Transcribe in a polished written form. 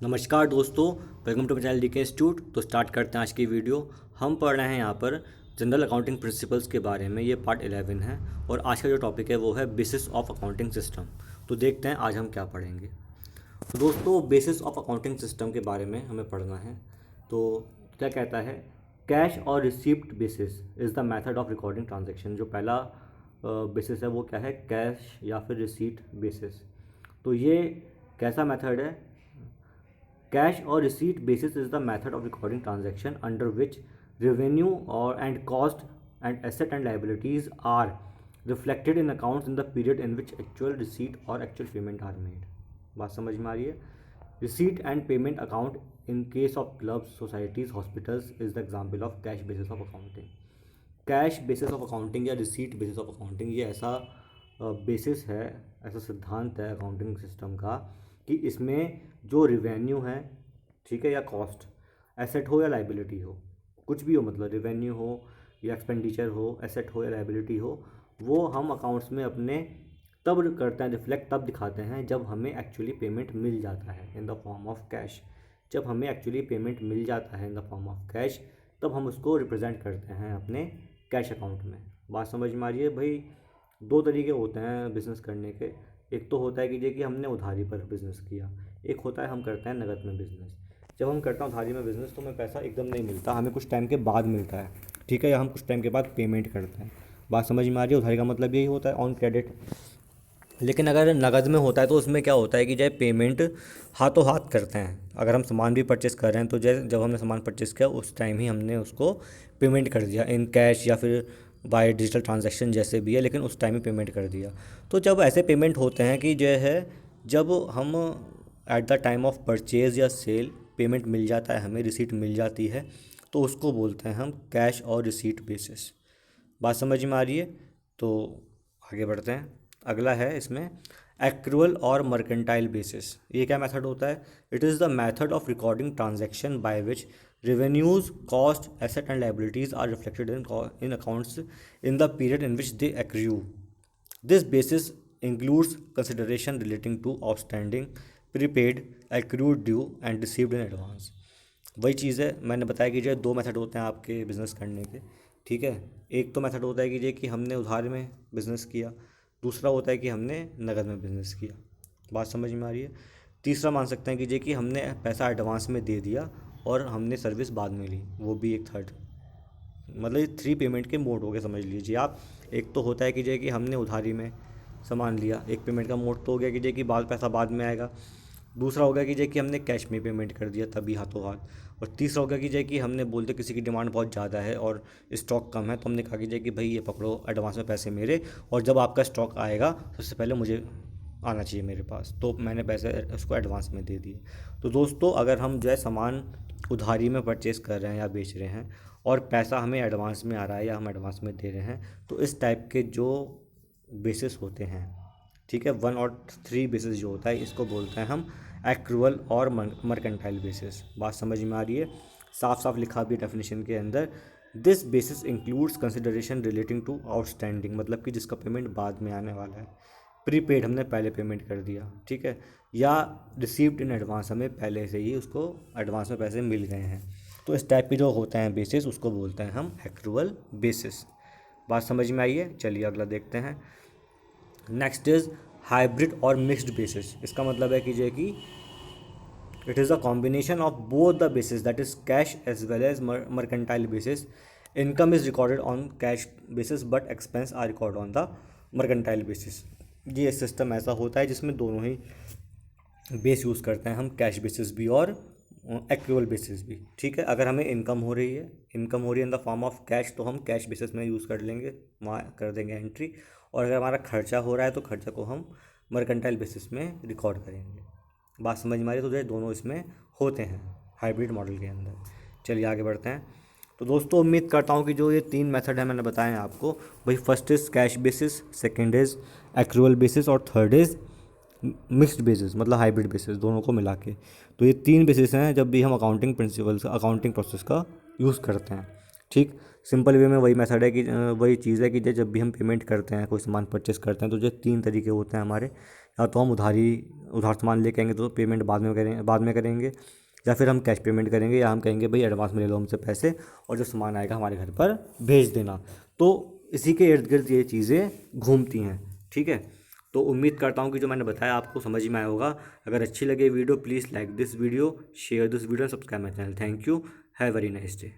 नमस्कार दोस्तों, welcome to my channel DK institute. तो स्टार्ट करते हैं आज की वीडियो। हम पढ़ रहे हैं यहाँ पर जनरल अकाउंटिंग प्रिंसिपल्स के बारे में। ये पार्ट 11 है और आज का जो टॉपिक है वो है बेसिस ऑफ अकाउंटिंग सिस्टम। तो देखते हैं आज हम क्या पढ़ेंगे। तो दोस्तों, बेसिस ऑफ अकाउंटिंग सिस्टम के बारे में हमें पढ़ना है। तो क्या कहता है, कैश और receipt basis is the method of recording transaction. जो पहला बेसिस है वो क्या है, कैश या फिर रिसीट बेसिस। तो ये कैसा मेथड है? Cash or receipt basis is the method of recording transaction under which revenue or and cost and asset and liabilities are reflected in accounts in the period in which actual receipt or actual payment are made। बात समझ में आ रही है? Receipt and payment account in case of clubs, societies, hospitals is the example of cash basis of accounting। Cash basis of accounting या receipt basis of accounting ये ऐसा basis है, ऐसा सिद्धांत है अकाउंटिंग सिस्टम का कि इसमें जो रिवेन्यू है, ठीक है, या कॉस्ट, एसेट हो या लाइबिलिटी हो, कुछ भी हो, मतलब रिवेन्यू हो या एक्सपेंडिचर हो, एसेट हो या लाइबिलिटी हो, वो हम अकाउंट्स में अपने तब करते हैं, रिफ्लेक्ट तब दिखाते हैं जब हमें एक्चुअली पेमेंट मिल जाता है in the form of cash. जब हमें एक्चुअली पेमेंट मिल जाता है in the form of cash, तब हम उसको रिप्रेजेंट करते हैं अपने कैश अकाउंट में। बात समझ में आ रही है भाई? दो तरीके होते हैं बिज़नेस करने के। एक तो होता है कि हमने उधारी पर बिज़नेस किया, एक होता है हम करते हैं नगद में बिज़नेस। जब हम करते हैं उधारी में बिज़नेस तो हमें पैसा एकदम नहीं मिलता, हमें कुछ टाइम के बाद मिलता है, ठीक है, या हम कुछ टाइम के बाद पेमेंट करते हैं। बात समझ में आ रही है? उधारी का मतलब यही होता है, ऑन क्रेडिट। लेकिन अगर नगद में होता है तो उसमें क्या होता है कि जब पेमेंट हाथों हाथ करते हैं, अगर हम सामान भी परचेस कर रहे हैं तो जब हमने सामान परचेस किया उस टाइम ही हमने उसको पेमेंट कर दिया इन कैश या फिर बाय डिजिटल ट्रांजैक्शन जैसे भी है, लेकिन उस टाइम ही पेमेंट कर दिया। तो जब ऐसे पेमेंट होते हैं कि जो है, जब हम at the time of purchase या सेल पेमेंट मिल जाता है, हमें रिसीट मिल जाती है, तो उसको बोलते हैं हम कैश और रिसीट बेसिस। बात समझ में आ रही है? तो आगे बढ़ते हैं। अगला है इसमें एक्रूअल और मर्केंटाइल बेसिस। ये क्या मेथड होता है? It is the method of recording transaction by which revenues, cost, asset and liabilities are reflected in accounts in the period in which they accrue। This basis includes consideration relating to outstanding, prepaid, accrued due and received in advance। वही चीज़ है, मैंने बताया कि जो दो method होते हैं आपके बिज़नेस करने के, ठीक है। एक तो मेथड होता है कि हमने उधार में बिज़नेस किया, दूसरा होता है कि हमने नगद में बिज़नेस किया। बात समझ में आ रही है? तीसरा मान सकते हैं कि हमने पैसा एडवांस में दे दिया और हमने सर्विस बाद में ली, वो भी एक थर्ड। मतलब ये थ्री पेमेंट के मोड हो गए, समझ लीजिए आप। एक तो होता है कि हमने उधारी में सामान लिया, एक पेमेंट का मोड तो हो गया कि बाद पैसा बाद में आएगा। दूसरा होगा कि हमने कैश में पेमेंट कर दिया तभी हाथों हाथ। और तीसरा होगा कि हमने बोल दिया किसी की डिमांड बहुत ज़्यादा है और स्टॉक कम है, तो हमने कहा कि भाई ये पकड़ो एडवांस में पैसे मेरे, और जब आपका स्टॉक आएगा सबसे पहले मुझे आना चाहिए मेरे पास, तो मैंने पैसे उसको एडवांस में दे दिए। तो दोस्तों, अगर हम जो है सामान उधारी में परचेस कर रहे हैं या बेच रहे हैं और पैसा हमें एडवांस में आ रहा है या हम एडवांस में दे रहे हैं, तो इस टाइप के जो बेसिस होते हैं, ठीक है, वन और थ्री बेसिस जो होता है, इसको बोलते हैं हम एक्रूअल और मर्केंटाइल बेसिस। बात समझ में आ रही है? साफ साफ लिखा भी डेफिनेशन के अंदर, this basis includes consideration relating to outstanding, मतलब कि जिसका पेमेंट बाद में आने वाला है। प्रीपेड, हमने पहले पेमेंट कर दिया, ठीक है, या रिसीव्ड इन एडवांस, हमें पहले से ही उसको एडवांस में पैसे मिल गए हैं। तो इस टाइप के जो होते हैं बेसिस, उसको बोलते हैं हम एक्रूअल बेसिस। बात समझ में आई है? चलिए अगला देखते हैं। नेक्स्ट इज हाइब्रिड और मिक्स्ड बेसिस। इसका मतलब है कि it is a combination of both the basis, that is cash as well as mercantile basis. Income is recorded on cash basis but expense are record on the mercantile basis. ये system ऐसा होता है जिसमें दोनों ही base use करते हैं हम, cash basis भी और एक्रूअल बेसिस भी, ठीक है। अगर हमें इनकम हो रही है in the form of cash, तो हम कैश बेसिस में यूज़ कर लेंगे, वहाँ कर देंगे एंट्री। और अगर हमारा खर्चा हो रहा है तो खर्चा को हम मर्केंटाइल बेसिस में रिकॉर्ड करेंगे। बात समझ में आ रही है? तो जो दोनों इसमें होते हैं हाइब्रिड मॉडल के अंदर। चलिए आगे बढ़ते हैं। तो दोस्तों, उम्मीद करता हूँ कि जो ये तीन मेथड है मैंने बताए हैं आपको, भाई first is cash basis, second is accrual basis और थर्ड इज़ मिक्स्ड बेसिस, मतलब हाइब्रिड बेसिस, दोनों को मिला के। तो ये तीन बेसिस हैं जब भी हम अकाउंटिंग प्रिंसिपल्स, अकाउंटिंग प्रोसेस का यूज़ करते हैं, ठीक। सिंपल वे में वही मेथड है कि वही चीज़ है कि जब भी हम पेमेंट करते हैं, कोई सामान परचेस करते हैं, तो जो 3 तरीके होते हैं हमारे, या तो हम उधार सामान लेके आएंगे तो पेमेंट बाद में करेंगे, या फिर हम कैश पेमेंट करेंगे, या हम कहेंगे भाई एडवांस में ले लो हमसे पैसे और जो सामान आएगा हमारे घर पर भेज देना। तो इसी के इर्द गिर्द ये चीज़ें घूमती हैं। ठीक है। तो उम्मीद करता हूँ कि जो मैंने बताया आपको समझ में आया होगा। अगर अच्छी लगे video, please like this video, share this video, subscribe my channel. Thank you. Have very nice day.